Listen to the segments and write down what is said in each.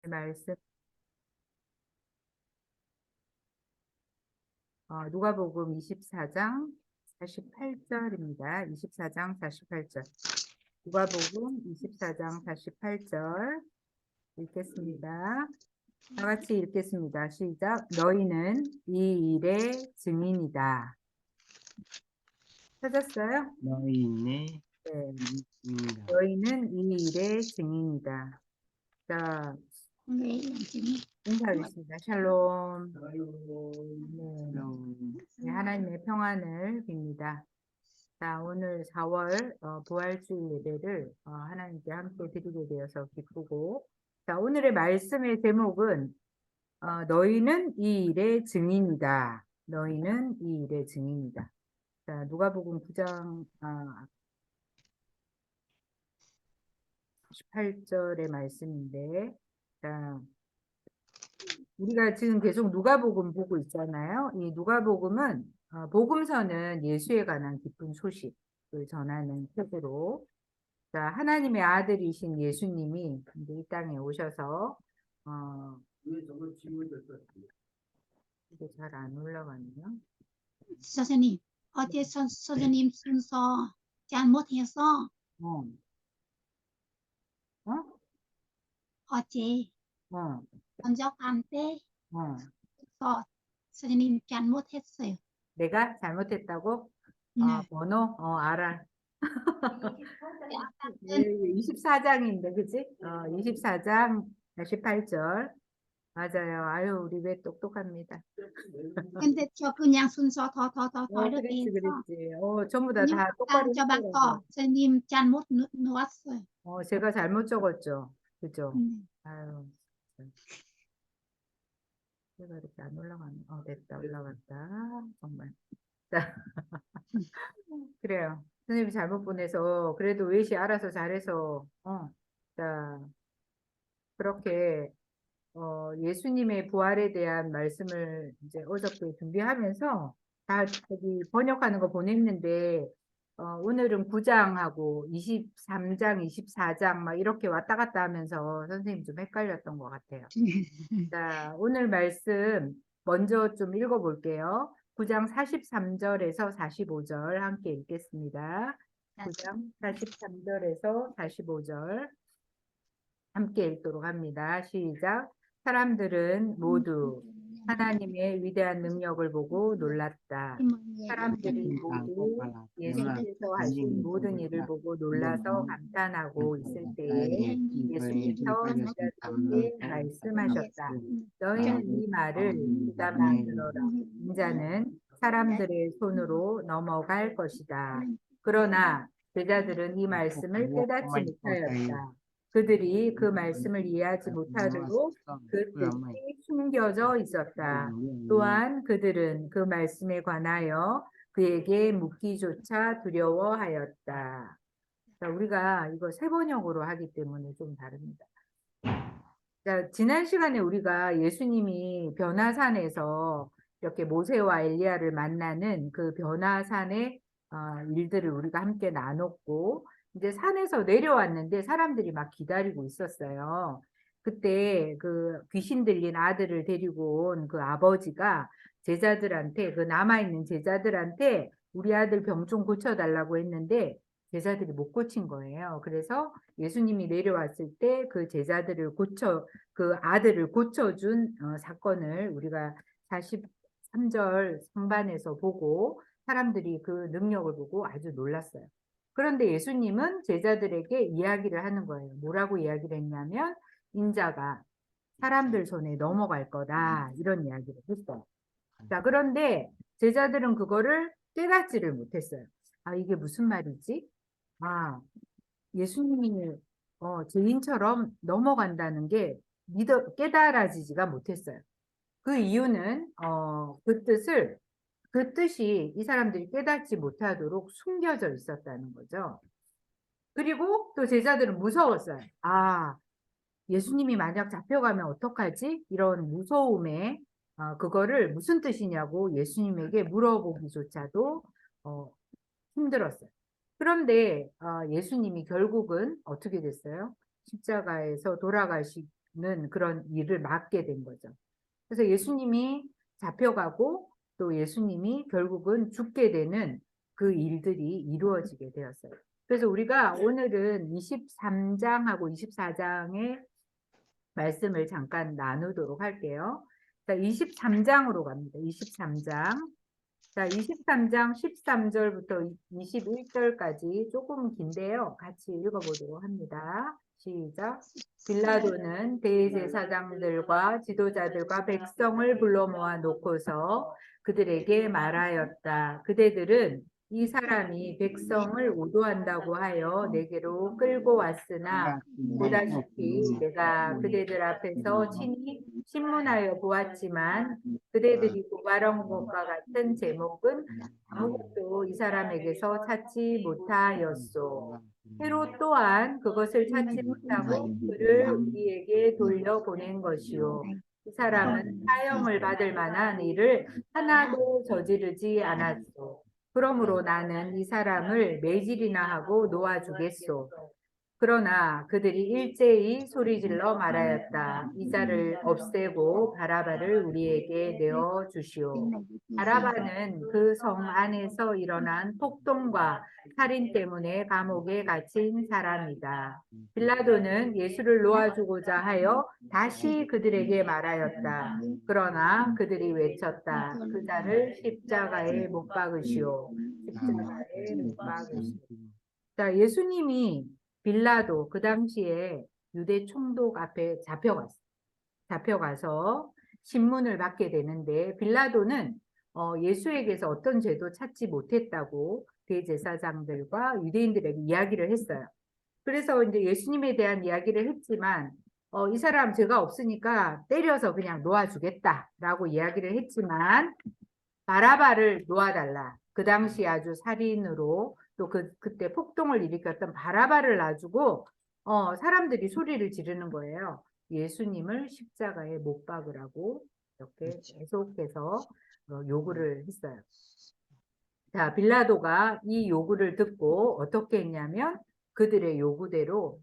말씀 누가복음 24장 48절입니다. 24장 48절. 누가복음 24장 48절 읽겠습니다. 다 같이 읽겠습니다. 시작. 너희는 이 일의 증인이다. 찾았어요? 너희네 네. 입니다. 너희는 이 일의 증인이다. 자, 인사하겠습니다. 샬롬. 네, 하나님의 평안을 빕니다. 자, 오늘 4월 부활주일 예배를 하나님께 함께 드리게 되어서 기쁘고, 자, 오늘의 말씀의 제목은 너희는 이 일의 증인이다. 너희는 이 일의 증인이다. 자, 누가복음 9장 18절의 말씀인데, 자, 우리가 지금 계속 누가복음 보고 있잖아요. 이 누가복음은 복음서는 예수에 관한 기쁜 소식을 전하는 책으로, 자, 하나님의 아들이신 예수님이 이제 이 땅에 오셔서 이게 잘 안 올라가네요. 선생님, 어제 선생님 순서 잘못해서 어, 어, 어제 어, 먼저 때 어. 선생님 잘못했어요. 내가 잘못했다고? 네. 번호? 알아. 아까는 24장인데, 그치? 24장 18절. 맞아요. 아유, 우리 왜 똑똑합니다. 근데 저 그냥 순서 더 그랬지, 돼서 그랬지. 전부 다 그냥 똑바로 저 했더라고요. 방거 선생님 잘못 놓았어요. 제가 잘못 적었죠. 그죠? 네. 아유, 진짜. 제가 이렇게 안 올라가네. 됐다, 올라갔다. 정말. 자, 그래요. 선생님이 잘못 보내서, 그래도 웨이시 알아서 잘해서, 자, 그렇게, 예수님의 부활에 대한 말씀을 이제 어저께 준비하면서 다 저기 번역하는 거 보냈는데, 오늘은 9장하고 23장, 24장 막 이렇게 왔다 갔다 하면서 선생님 좀 헷갈렸던 것 같아요. 자, 오늘 말씀 먼저 좀 읽어볼게요. 9장 43절에서 45절 함께 읽겠습니다. 9장 43절에서 45절 함께 읽도록 합니다. 시작. 사람들은 모두 하나님의 위대한 능력을 보고 놀랐다. 사람들이 모두 예수께서 하신 모든 일을 보고 놀라서 감탄하고 있을 때에 예수께서 제자들에게 말씀하셨다. 너희는 이 말을 귀담아 들어라. 인자는 사람들의 손으로 넘어갈 것이다. 그러나 제자들은 이 말씀을 깨닫지 못하였다. 그들이 그 말씀을 이해하지 못하도록 그 뜻이 숨겨져 있었다. 또한 그들은 그 말씀에 관하여 그에게 묻기조차 두려워하였다. 자, 우리가 이거 세 번역으로 하기 때문에 좀 다릅니다. 자, 지난 시간에 우리가 예수님이 변화산에서 이렇게 모세와 엘리야를 만나는 그 변화산의 일들을 우리가 함께 나눴고, 이제 산에서 내려왔는데 사람들이 막 기다리고 있었어요. 그때 그 귀신 들린 아들을 데리고 온 그 아버지가 제자들한테, 그 남아있는 제자들한테 우리 아들 병 좀 고쳐달라고 했는데 제자들이 못 고친 거예요. 그래서 예수님이 내려왔을 때 그 제자들을 그 아들을 고쳐준 사건을 우리가 43절 상반에서 보고 사람들이 그 능력을 보고 아주 놀랐어요. 그런데 예수님은 제자들에게 이야기를 하는 거예요. 뭐라고 이야기를 했냐면 인자가 사람들 손에 넘어갈 거다 이런 이야기를 했어요. 자, 그런데 제자들은 그거를 깨닫지를 못했어요. 이게 무슨 말이지? 예수님이 죄인처럼 넘어간다는 게 깨달아지지가 못했어요. 그 이유는 그 뜻이 이 사람들이 깨닫지 못하도록 숨겨져 있었다는 거죠. 그리고 또 제자들은 무서웠어요. 예수님이 만약 잡혀가면 어떡하지? 이런 무서움에 그거를 무슨 뜻이냐고 예수님에게 물어보기조차도 힘들었어요. 그런데 예수님이 결국은 어떻게 됐어요? 십자가에서 그런 일을 맡게 된 거죠. 그래서 예수님이 잡혀가고 또 예수님이 결국은 죽게 되는 그 일들이 이루어지게 되었어요. 그래서 우리가 오늘은 23장하고 24장의 말씀을 잠깐 나누도록 할게요. 자, 23장으로 갑니다. 23장. 자, 23장 13절부터 21절까지 조금 긴데요. 같이 읽어보도록 합니다. 시작. 빌라도는 대제사장들과 지도자들과 백성을 불러 모아 놓고서 그들에게 말하였다. 그대들은 이 사람이 백성을 오도한다고 하여 내게로 끌고 왔으나 보다시피 내가 그대들 앞에서 친히 신문하여 보았지만 그대들이 고발한 것과 같은 제목은 아무것도 이 사람에게서 찾지 못하였소. 헤롯 또한 그것을 찾지 못하고 그를 우리에게 돌려보낸 것이요. 이 사람은 사형을 받을 만한 일을 하나도 저지르지 않았소. 그러므로 나는 이 사람을 매질이나 하고 놓아주겠소. 그러나 그들이 일제히 소리질러 말하였다. 이 자를 없애고 바라바를 우리에게 내어 주시오. 바라바는 그 성 안에서 일어난 폭동과 살인 때문에 감옥에 갇힌 사람이다. 빌라도는 예수를 놓아주고자 하여 다시 그들에게 말하였다. 그러나 그들이 외쳤다. 그 자를 십자가에 못 박으시오. 십자가에 못 박으시오. 자, 예수님이 빌라도 그 당시에 유대 총독 앞에 잡혀가서 신문을 받게 되는데 빌라도는 예수에게서 어떤 죄도 찾지 못했다고 대제사장들과 유대인들에게 이야기를 했어요. 그래서 이제 예수님에 대한 이야기를 했지만 이 사람 죄가 없으니까 때려서 그냥 놓아주겠다라고 이야기를 했지만 바라바를 놓아달라. 그 당시 아주 살인으로 또 그때 폭동을 일으켰던 바라바를 놔주고 사람들이 소리를 지르는 거예요. 예수님을 십자가에 못 박으라고 이렇게 계속해서 요구를 했어요. 자, 빌라도가 이 요구를 듣고 어떻게 했냐면 그들의 요구대로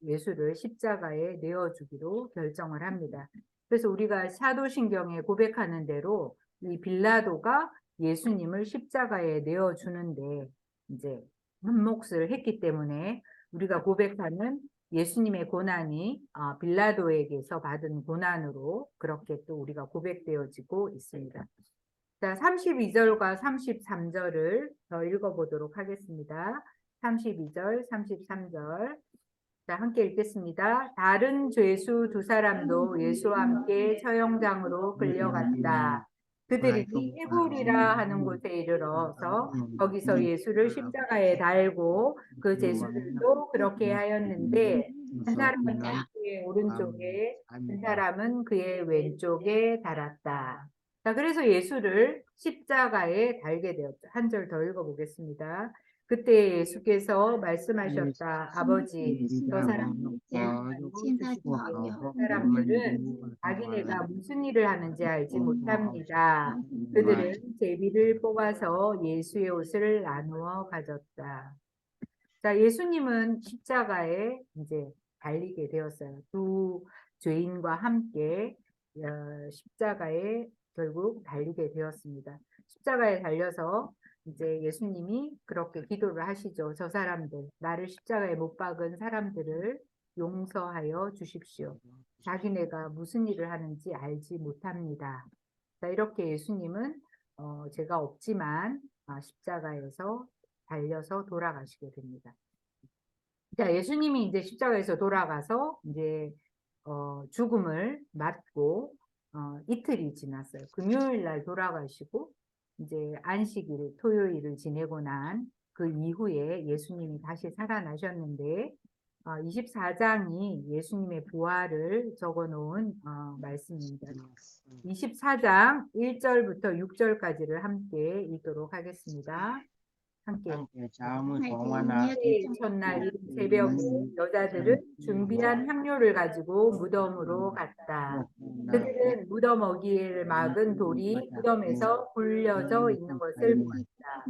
예수를 십자가에 내어주기로 결정을 합니다. 그래서 우리가 사도신경에 고백하는 대로 이 빌라도가 예수님을 십자가에 내어주는데 이제 한몫을 했기 때문에 우리가 고백하는 예수님의 고난이 빌라도에게서 받은 고난으로 그렇게 또 우리가 고백되어지고 있습니다. 자, 32절과 33절을 더 읽어보도록 하겠습니다. 32절, 33절. 자, 함께 읽겠습니다. 다른 죄수 두 사람도 예수와 함께 처형장으로 끌려갔다. 그들이 해골이라 하는 곳에 이르러서 거기서 예수를 십자가에 달고 그 죄수들도 그렇게 하였는데 한 사람은 그의 오른쪽에 한 사람은 그의 왼쪽에 달았다. 자, 그래서 예수를 십자가에 달게 되었죠. 한 절 더 읽어보겠습니다. 그때 예수께서 말씀하셨다. 아버지, 저 사람은 사람들은 자기네가 무슨 일을 하는지 알지 못합니다. 그들은 제비를 뽑아서 예수의 옷을 나누어 가졌다. 자, 예수님은 십자가에 이제 달리게 되었어요. 두 죄인과 함께 십자가에 결국 달리게 되었습니다. 십자가에 달려서 이제 예수님이 그렇게 기도를 하시죠. 저 사람들, 나를 십자가에 못 박은 사람들을 용서하여 주십시오. 자기네가 무슨 일을 하는지 알지 못합니다. 자, 이렇게 예수님은 죄가 없지만 십자가에서 달려서 돌아가시게 됩니다. 자, 예수님이 이제 십자가에서 돌아가서 이제 죽음을 맞고 이틀이 지났어요. 금요일 날 돌아가시고 이제 안식일, 토요일을 지내고 난 그 이후에 예수님이 다시 살아나셨는데 24장이 예수님의 부활을 적어 놓은 말씀입니다. 24장 1절부터 6절까지를 함께 읽도록 하겠습니다. 함께 첫날 새벽에 여자들은 준비한 향료를 가지고 무덤으로 갔다. 그들은 무덤 어귀를 막은 돌이 무덤에서 굴려져 있는 것을 보았다.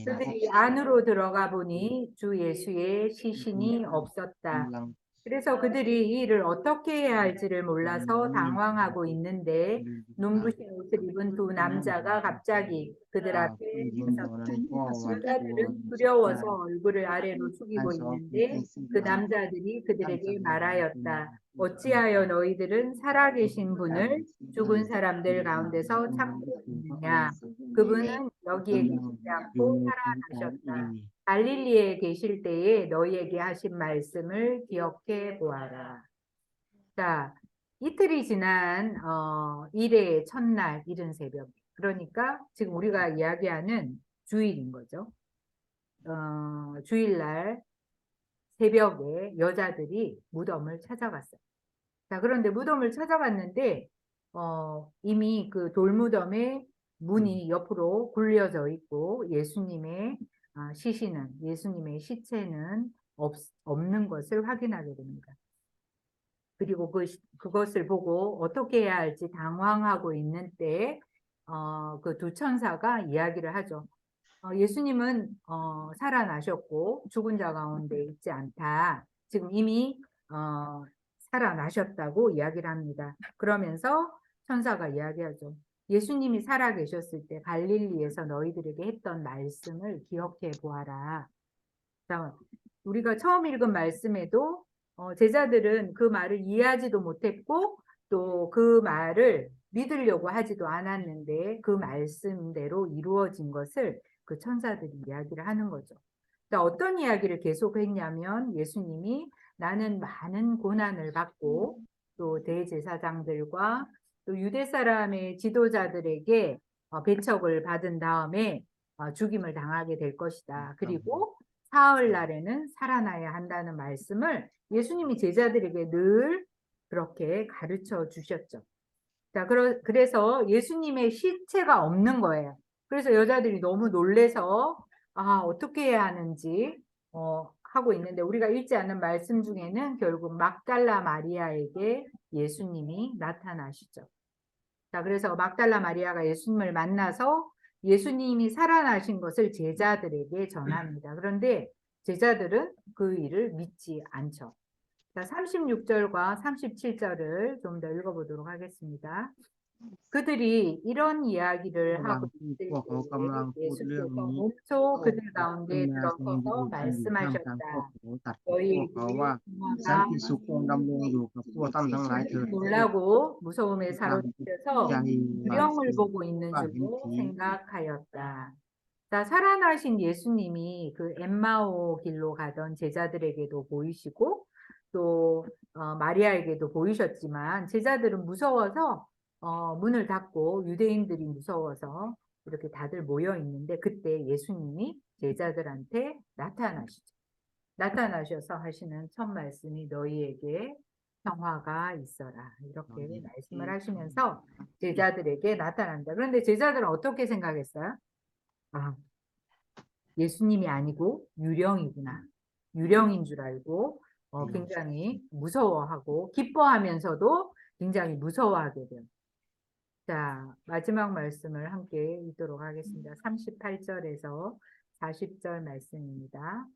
그들이 안으로 들어가 보니 주 예수의 시신이 없었다. 그래서 그들이 이 일을 어떻게 해야 할지를 몰라서 당황하고 있는데 눈부신 옷을 입은 두 남자가 갑자기 그들 앞에 서서 여자들은 두려워서 얼굴을 아래로 숙이고 있는데 그 남자들이 그들에게 말하였다. 어찌하여 너희들은 살아계신 분을 죽은 사람들 가운데서 찾고 있느냐? 그분은 여기에 계시지 않고 살아나셨다. 갈릴리에 계실 때에 너희에게 하신 말씀을 기억해 보아라. 자, 이틀이 지난 일의 첫날 이른 새벽. 그러니까 지금 우리가 이야기하는 주일인 거죠. 주일날 새벽에 여자들이 무덤을 찾아갔어요. 자, 그런데 무덤을 찾아갔는데 이미 그 돌무덤에 문이 옆으로 굴려져 있고 예수님의 예수님의 시체는 없는 것을 확인하게 됩니다. 그리고 그것을 보고 어떻게 해야 할지 당황하고 있는 때에 그 두 천사가 이야기를 하죠. 예수님은 살아나셨고 죽은 자 가운데 있지 않다. 지금 이미 살아나셨다고 이야기를 합니다. 그러면서 천사가 이야기하죠. 예수님이 살아계셨을 때 갈릴리에서 너희들에게 했던 말씀을 기억해 보아라. 자, 우리가 처음 읽은 말씀에도 제자들은 그 말을 이해하지도 못했고 또 그 말을 믿으려고 하지도 않았는데 그 말씀대로 이루어진 것을 그 천사들이 이야기를 하는 거죠. 자, 어떤 이야기를 계속 했냐면 예수님이 나는 많은 고난을 받고 또 대제사장들과 또 유대 사람의 지도자들에게 배척을 받은 다음에 죽임을 당하게 될 것이다. 그리고 사흘날에는 살아나야 한다는 말씀을 예수님이 제자들에게 늘 그렇게 가르쳐 주셨죠. 자, 그래서 예수님의 시체가 없는 거예요. 그래서 여자들이 너무 놀래서 어떻게 해야 하는지 하고 있는데 우리가 읽지 않은 말씀 중에는 결국 막달라 마리아에게 예수님이 나타나시죠. 자, 그래서 막달라 마리아가 예수님을 만나서 예수님이 살아나신 것을 제자들에게 전합니다. 그런데 제자들은 그 일을 믿지 않죠. 자, 36절과 37절을 좀 더 읽어보도록 하겠습니다. 그들이 이런 이야기를 하고 있을 때에 예수께서 몸소 그들 가운데 들어서서 말씀하셨다. 너희에게 평화가 놀라고 무서움에 사로잡혀서 유령을 보고 있는 줄로 생각하였다. 자, 살아나신 예수님이 그 엠마오 길로 가던 제자들에게도 보이시고 또 마리아에게도 보이셨지만 제자들은 무서워서 문을 닫고 유대인들이 무서워서 이렇게 다들 모여 있는데 그때 예수님이 제자들한테 나타나셔서 하시는 첫 말씀이 너희에게 평화가 있어라. 이렇게 말씀을 하시면서 제자들에게 나타난다. 그런데 제자들은 어떻게 생각했어요? 예수님이 아니고 유령이구나. 유령인 줄 알고 굉장히 무서워하고 기뻐하면서도 굉장히 무서워하게 돼요. 자, 마지막 말씀을 함께 읽도록 하겠습니다. 38절에서 40절 말씀입니다.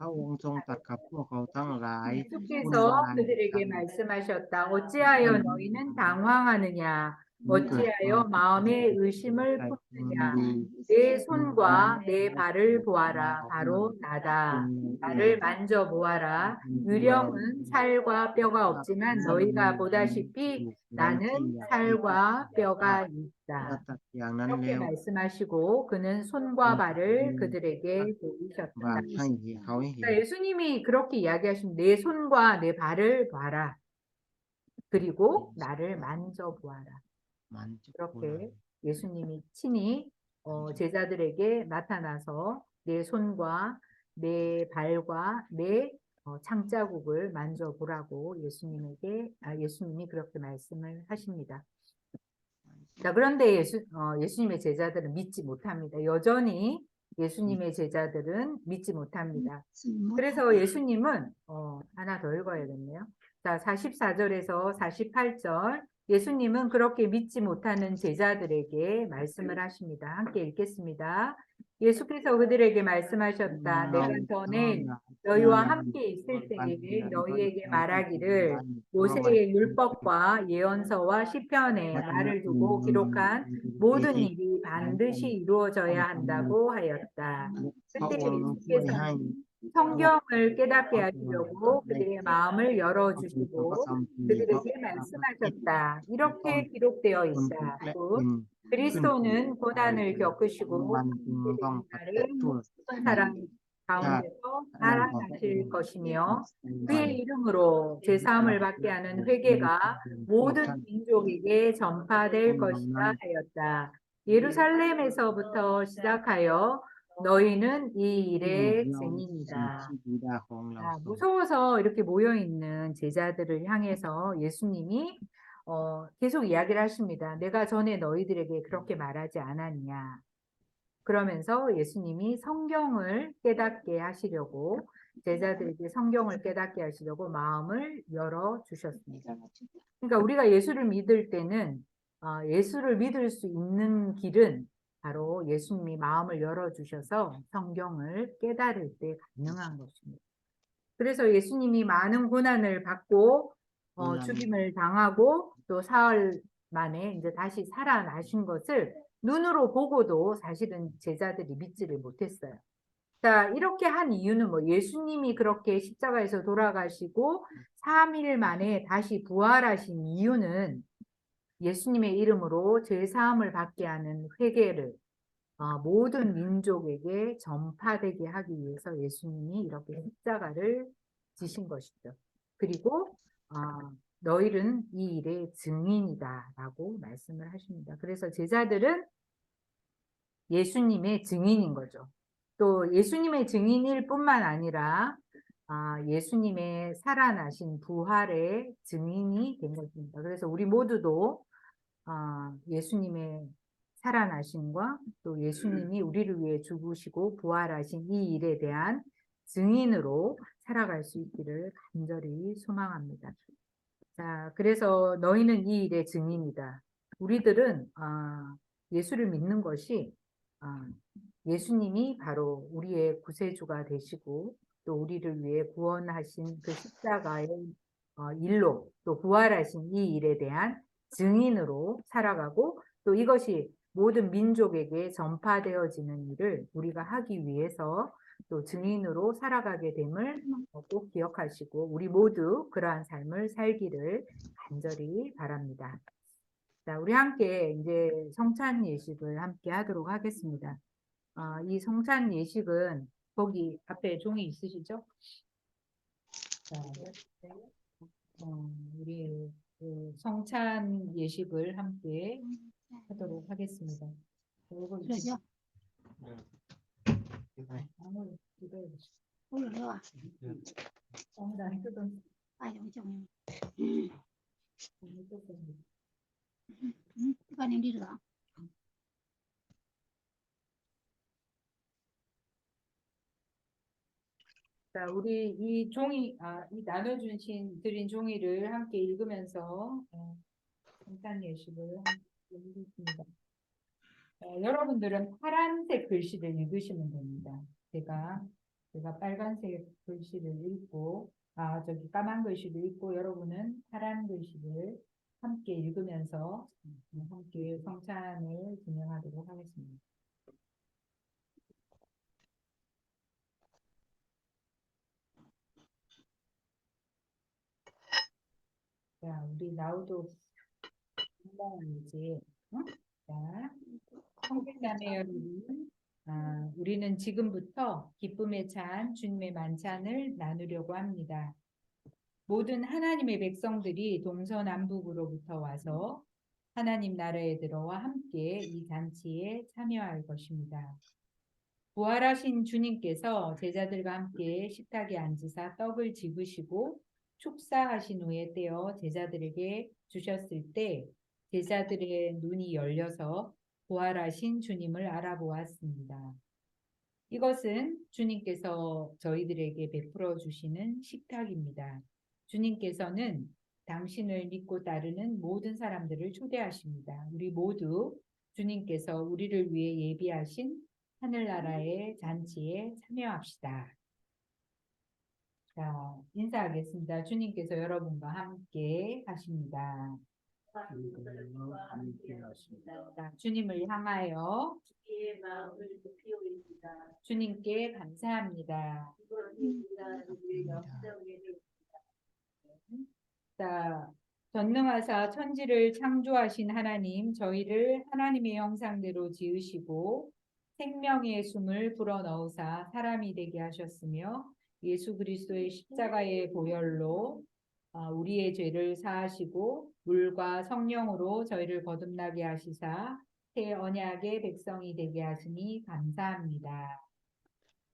예수께서 그들에게 말씀하셨다. 어찌하여 너희는 당황하느냐? 어찌하여 마음에 의심을 품느냐? 내 손과 내 발을 보아라. 바로 나다. 나를 만져보아라. 유령은 살과 뼈가 없지만 너희가 보다시피 나는 살과 뼈가 있다. 이렇게 말씀하시고 그는 손과 발을 그들에게 보이셨다. 그러니까 예수님이 그렇게 이야기하시면 내 손과 내 발을 봐라. 그리고 나를 만져보아라. 그렇게 예수님이 친히 제자들에게 나타나서 내 손과 내 발과 내 창자국을 만져보라고 예수님이 그렇게 말씀을 하십니다. 자, 그런데 예수님의 제자들은 믿지 못합니다. 여전히 예수님의 제자들은 믿지 못합니다. 그래서 예수님은 하나 더 읽어야겠네요. 자, 44절에서 48절 예수님은 그렇게 믿지 못하는 제자들에게 말씀을 하십니다. 함께 읽겠습니다. 예수께서 그들에게 말씀하셨다. 내가 전에 너희와 함께 있을 때에 너희에게 말하기를 모세의 율법과 예언서와 시편에 나를 두고 기록한 모든 일이 반드시 이루어져야 한다고 하였다. พระ 그때 องค์ช่วยให้ 예수께서는 성경을 깨닫게 하시려고 그들의 마음을 พระ 열어주시고 คัมภีร์ 그들에게 말씀하셨다. 이렇게 기록되어 คนทุก 있다. และ 곧 เป็นขึ้น 그리스도는 고난을 겪으시고 วันจึงต้อง 참으시는 ประ 날에 ทั่ว 모든 사람 가운데서 살아나실 것이며 그의 이름으로 제사함을 받게 하는 회개가 모든 민족에게 전파될 것이다 하였다. 예루살렘에서부터 시작하여 너희는 이 ที่ 일의 เราสิ่ง 증인이다. ที่บิดาของเราทรง 무서워서 이렇게 모여 있는 제자들을 향해서 예수님이 계속 이야기를 하십니다. 내가 전에 너희들에게 그렇게 말하지 않았냐. 그러면서 예수님이 성경을 깨닫게 하시려고 제자들에게 성경을 깨닫게 하시려고 마음을 열어 주셨습니다. 그러니까 우리가 예수를 믿을 때는 예수를 믿을 수 있는 길은 바로 예수님이 마음을 열어 주셔서 성경을 깨달을 때 가능한 것입니다. 그래서 예수님이 많은 고난을 받고 죽임을 당하고 또 사흘 만에 이제 다시 살아나신 것을 눈으로 보고도 사실은 제자들이 믿지를 못했어요. 자, 이렇게 한 이유는 뭐 예수님이 그렇게 십자가에서 돌아가시고 3일 만에 다시 부활하신 이유는 예수님의 이름으로 죄 사함을 받게 하는 회개를 모든 민족에게 전파되게 하기 위해서 예수님이 이렇게 십자가를 지신 것이죠. 그리고 너희는 이 일의 증인이다라고 말씀을 하십니다. 그래서 제자들은 예수님의 증인인 거죠. 또 예수님의 증인일 뿐만 아니라 예수님의 살아나신 부활의 증인이 된 것입니다. 그래서 우리 모두도 예수님의 살아나심과 또 예수님이 우리를 위해 죽으시고 부활하신 이 일에 대한 증인으로 살아갈 수 있기를 간절히 소망합니다. 자, 그래서 너희는 이 일의 증인이다. 우리들은 예수를 믿는 것이 예수님이 바로 우리의 구세주가 되시고 또 우리를 위해 구원하신 그 십자가의 일로 또 부활하신 이 일에 대한 증인으로 살아가고 또 이것이 모든 민족에게 전파되어지는 일을 우리가 하기 위해서 또 증인으로 살아가게 됨을 꼭 기억하시고 우리 모두 그러한 삶을 살기를 간절히 바랍니다. 자, 우리 함께 이제 성찬 예식을 함께 하도록 하겠습니다. 이 성찬 예식은 거기 앞에 종이 있으시죠? 자, 우리 그 성찬 예식을 함께 하도록 하겠습니다. 그러죠? 아무리 기도해 보시죠. 올라와. 난 뜯은 빨리 좀. 뜯은 이거 nem đi rửa. 자, 우리 이 종이, 이 나눠주신 드린 종이를 함께 읽으면서 성찬 예식을 함께 읽겠습니다. 여러분들은 파란색 글씨를 읽으시면 됩니다. 제가 빨간색 글씨를 읽고, 저기 까만 글씨를 읽고, 여러분은 파란 글씨를 함께 읽으면서 함께 성찬을 진행하도록 하겠습니다. 자, 우리 나우도 건강하지. 자, 성경자매 여러분, 우리는 지금부터 기쁨에 찬 주님의 만찬을 나누려고 합니다. 모든 하나님의 백성들이 동서남북으로부터 와서 하나님 나라에 들어와 함께 이 잔치에 참여할 것입니다. 부활하신 주님께서 제자들과 함께 식탁에 앉으사 떡을 집으시고 축사하신 후에 떼어 제자들에게 주셨을 때 제자들의 눈이 열려서 부활하신 주님을 알아보았습니다. 이것은 주님께서 저희들에게 베풀어 주시는 식탁입니다. 주님께서는 당신을 믿고 따르는 모든 사람들을 초대하십니다. 우리 모두 주님께서 우리를 위해 예비하신 하늘나라의 잔치에 참여합시다. 자, 인사하겠습니다. 주님께서 여러분과 함께 하십니다. 자, 주님을 향하여 주님께 감사합니다. 자, 전능하사 천지를 창조하신 하나님, 저희를 하나님의 형상대로 지으시고 생명의 숨을 불어넣으사 사람이 되게 하셨으며 예수 그리스도의 십자가의 보혈로 우리의 죄를 사하시고 물과 성령으로 저희를 거듭나게 하시사 새 언약의 백성이 되게 하시니 감사합니다.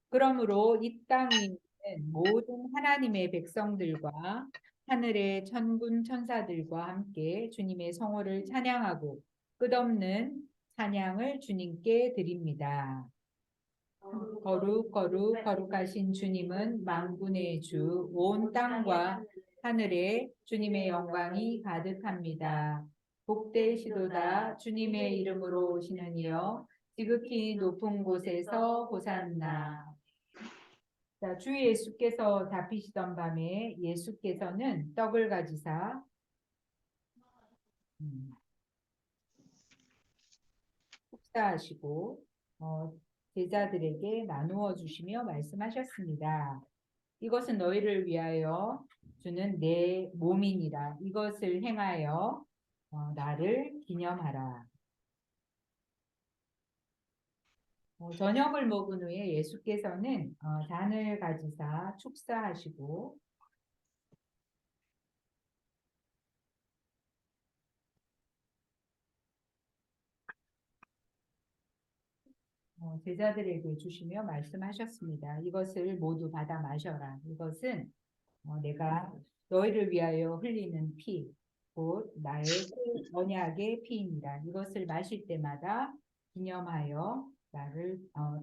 그러므로 이 땅 위에 있는 모든 하나님의 백성들과 하늘의 천군 천사들과 함께 주님의 성호를 찬양하고 끝없는 찬양을 주님께 드립니다. 거룩 거룩 거룩하신 주님은 만군의 주, 온 땅과 하늘에 주님의 영광이 가득합니다. 복되시도다 주님의 이름으로 오시는 이여 지극히 높은 곳에서 호산나. 자, 주 예수께서 잡히시던 밤에 예수께서는 떡을 가지사 축사하시고 제자들에게 나누어 주시며 말씀하셨습니다. 이것은 너희를 위하여 주는 내 몸이니라. 이것을 행하여 나를 기념하라. 저녁을 먹은 후에 예수께서는 잔을 가지사 축사하시고 제자들에게 주시며 말씀하셨습니다. 이것을 모두 받아 마셔라. 이것은 내가 너희를 위하여 흘리는 피, 곧 나의 새 언약의 피입니다. 이것을 마실 때마다 기념하여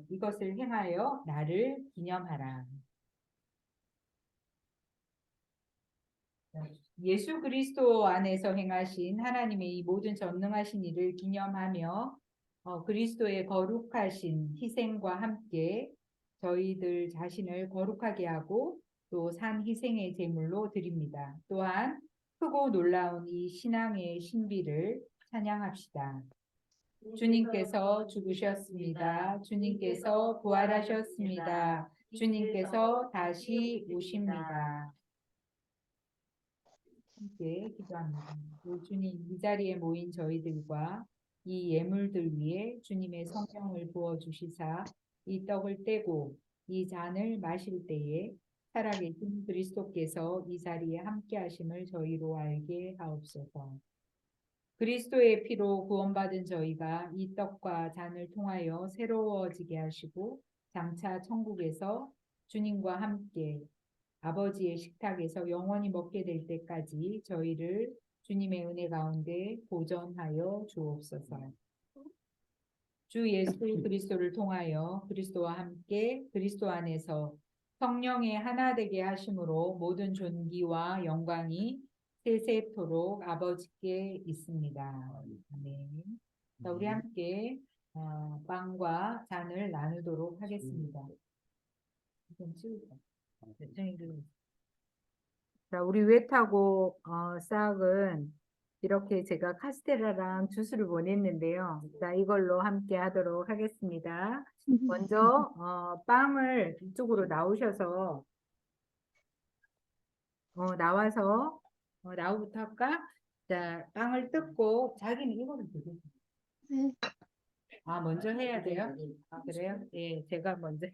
이것을 행하여 나를 기념하라. 예수 그리스도 안에서 행하신 하나님의 이 모든 전능하신 일을 기념하며 그리스도의 거룩하신 희생과 함께 저희들 자신을 거룩하게 하고 또 산 희생의 제물로 드립니다. 또한 크고 놀라운 이 신앙의 신비를 찬양합시다. 주님께서 죽으셨습니다. 주님께서 부활하셨습니다. 주님께서 다시 오십니다. 함께 기도합니다. 오 주님, 이 자리에 모인 저희들과 이 예물들 위에 주님의 성령을 부어주시사 이 떡을 떼고 이 잔을 마실 때에 살아계신 그리스도께서 이 자리에 함께 하심을 저희로 알게 하옵소서. 그리스도의 피로 구원받은 저희가 이 떡과 잔을 통하여 새로워지게 하시고 장차 천국에서 주님과 함께 아버지의 식탁에서 영원히 먹게 될 때까지 저희를 주님의 은혜 가운데 보전하여 주옵소서. 주 예수 그리스도를 통하여 그리스도와 함께 그리스도 안에서 성령의 하나 되게 하심으로 모든 존귀와 영광이 세세토록 아버지께 있습니다. 아멘. 자, 우리 함께 빵과 잔을 나누도록 하겠습니다. 좀 치우자. 자, 우리 웨타고 싹은 이렇게 제가 카스테라랑 주스를 보냈는데요. 자, 이걸로 함께 하도록 하겠습니다. 먼저 빵을 이쪽으로 나오셔서 나와서 나우부터 할까? 자, 빵을 뜯고 자기는 이거를 되겠 네. 아, 먼저 해야 돼요? 아, 그래요? 예, 제가 먼저.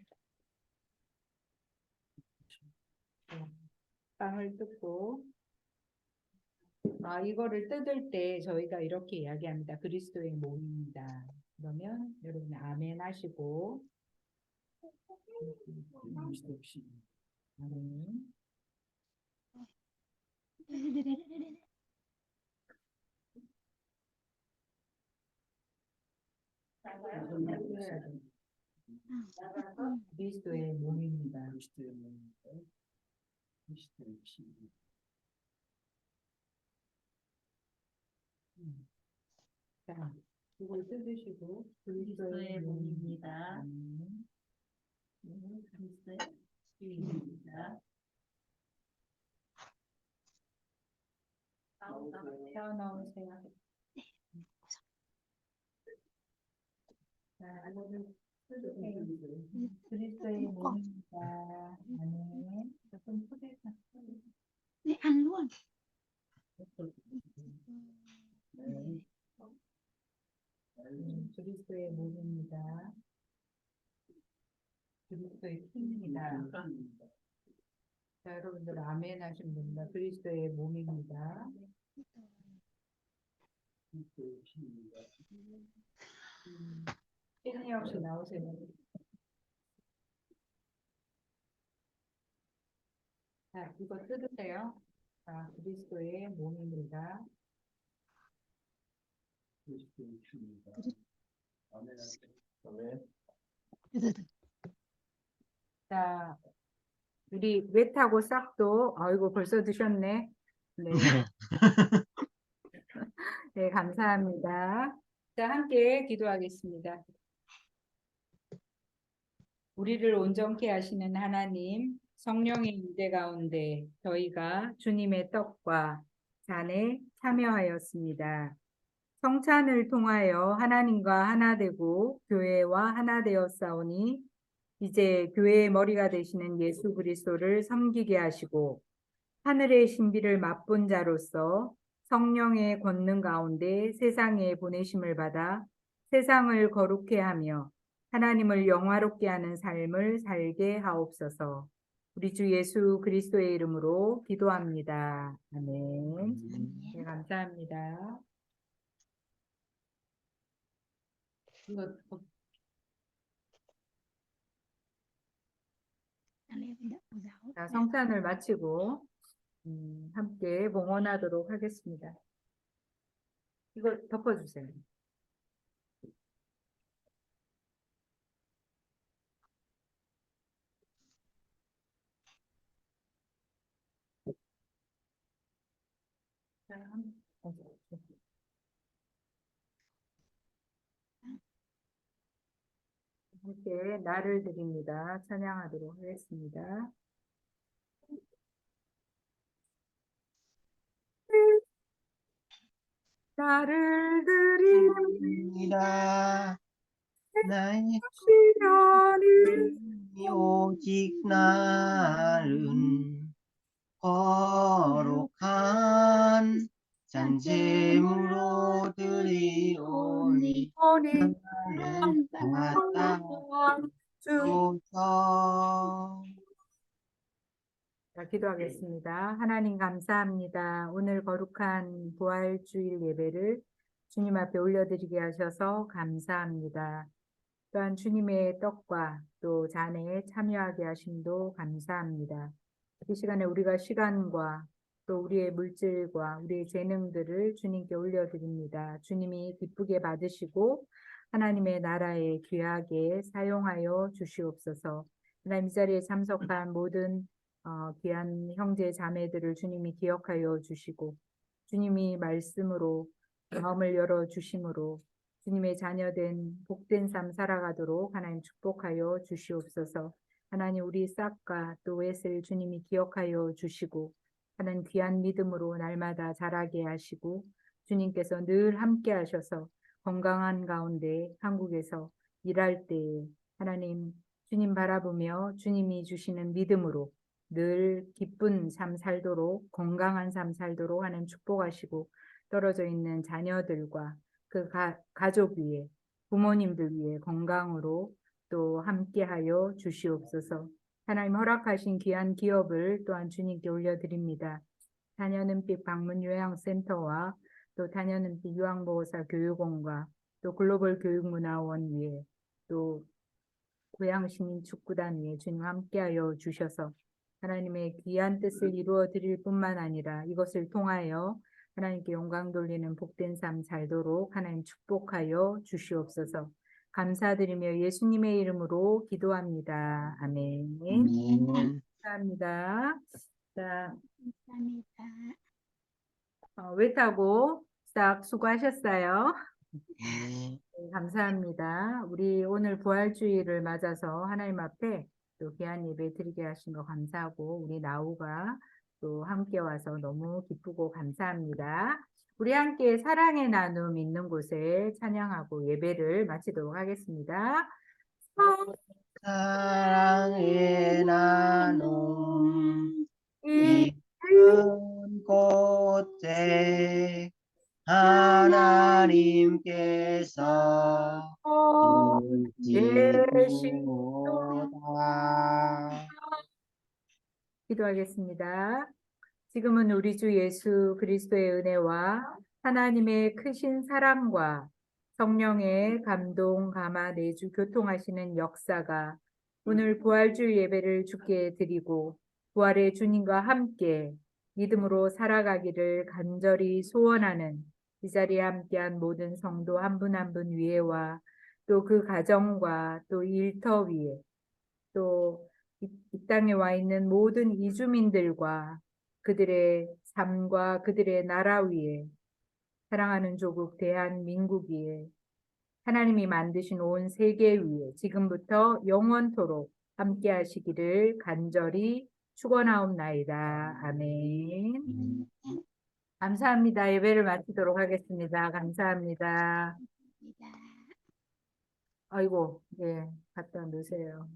빵을 뜯고 이거를 뜯을 때 저희가 이렇게 이야기합니다. 그리스도의 몸입니다. 그러면 여러분 아멘 하시고 아멘. 그리스도의 몸입니다. 자, 이걸 뜯으시고 그리스도의 몸입니다. 그리스도의 주입니다. 태어나오세요. 자, 이거를 뜯으세요. 그리스도의 몸입니다. 아멘. 조금 푸대서. Để ăn luôn. 그리스도의 몸입니다. 그리스도의 피입니다. 자, 여러분들 아멘 하시면 됩니다. 그리스도의 몸입니다. 혜진이 혹시 나오세요. 자, 이거 뜯으세요. 자, 그리스도의 몸입니다. Từ từ. 자, 우리 외타고 싹도, 아이고 벌써 드셨네. 네. 네, 감사합니다. 자, 함께 기도하겠습니다. 우리를 온전케 하시는 하나님, 성령의 임재 가운데 저희가 주님의 떡과 잔에 참여하였습니다. 성찬을 통하여 하나님과 하나 되고 교회와 하나 되었사오니 이제 교회의 머리가 되시는 예수 그리스도를 섬기게 하시고 하늘의 신비를 맛본 자로서 성령의 권능 가운데 세상에 보내심을 받아 세상을 거룩해 하며 하나님을 영화롭게 하는 삶을 살게 하옵소서. 우리 주 예수 그리스도의 이름으로 기도합니다. 아멘. 네, 감사합니다. 이거 Ăn lên với đạo giáo. 자, 성찬을 마치고 함께 봉헌하도록 하겠습니다. 이거 덮어주세요. 자, 함께 나를 드립니다. 찬양하도록 하겠습니다. 나를 드립니다. 나의 시간이 오직 나는 거룩한 잔재물로 드리오니 오니 나를 받아 주소서. 자, 기도하겠습니다. 하나님 감사합니다. 오늘 거룩한 부활주일 예배를 주님 앞에 올려드리게 하셔서 감사합니다. 또한 주님의 떡과 또 잔에 참여하게 하심도 감사합니다. 이 시간에 우리가 시간과 또 우리의 물질과 우리의 재능들을 주님께 올려드립니다. 주님이 기쁘게 받으시고 하나님의 나라에 귀하게 사용하여 주시옵소서. 하나님 이 자리에 참석한 모든 귀한 형제 자매들을 주님이 기억하여 주시고 주님이 말씀으로 마음을 열어 주심으로 주님의 자녀된 복된 삶 살아가도록 하나님 축복하여 주시옵소서. 하나님 우리 싹과 또 웨슬 주님이 기억하여 주시고 하나님 귀한 믿음으로 날마다 자라게 하시고 주님께서 늘 함께 하셔서 건강한 가운데 한국에서 일할 때에 하나님 주님 바라보며 주님이 주시는 믿음으로 늘 기쁜 삶 살도록 건강한 삶 살도록 하는 축복하시고 떨어져 있는 자녀들과 그 가족 위에 부모님들 위에 건강으로 또 함께하여 주시옵소서. 하나님 허락하신 귀한 기업을 또한 주님께 올려드립니다. 다녀는빛 방문 요양센터와 또 다녀는빛 유황보호사 교육원과 또 글로벌 교육문화원 위에 또 고양시민 축구단 위에 주님 함께하여 주셔서 하나님의 귀한 뜻을 이루어 드릴 뿐만 아니라 이것을 통하여 하나님께 영광 돌리는 복된 삶 살도록 하나님 축복하여 주시옵소서. 감사드리며 예수님의 이름으로 기도합니다. 아멘. 아멘. 감사합니다. 자, 감사합니다. 외타고 싹 수고하셨어요. 네. 네, 감사합니다. 우리 오늘 부활주의를 맞아서 하나님 앞에 또 귀한 예배 드리게 하신 거 감사하고 우리 나우가 또 함께 와서 너무 기쁘고 감사합니다. 우리 함께 사랑의 나눔 있는 곳에 찬양하고 예배를 마치도록 하겠습니다. 사랑의 나눔 이 있는 곳에 하나님께서 계시도다. 기도하겠습니다. 지금은 우리 주 예수 그리스도의 은혜와 하나님의 크신 사랑과 성령의 감동, 감화, 내주 교통하시는 역사가 오늘 부활주일 예배를 주께 드리고 부활의 주님과 함께 믿음으로 살아가기를 간절히 소원하는 이 자리에 함께한 모든 성도 한 분 한 분 위에와 또 그 가정과 또 일터 위에 또 이 땅에 와 있는 모든 이주민들과 그들의 삶과 그들의 나라 위에 사랑하는 조국 대한민국 위에 하나님이 만드신 온 세계 위에 지금부터 영원토록 함께 하시기를 간절히 축원하옵나이다. 아멘. 감사합니다. 예배를 마치도록 하겠습니다. 감사합니다. 감사합니다. 아이고, 예, 갖다 놓으세요.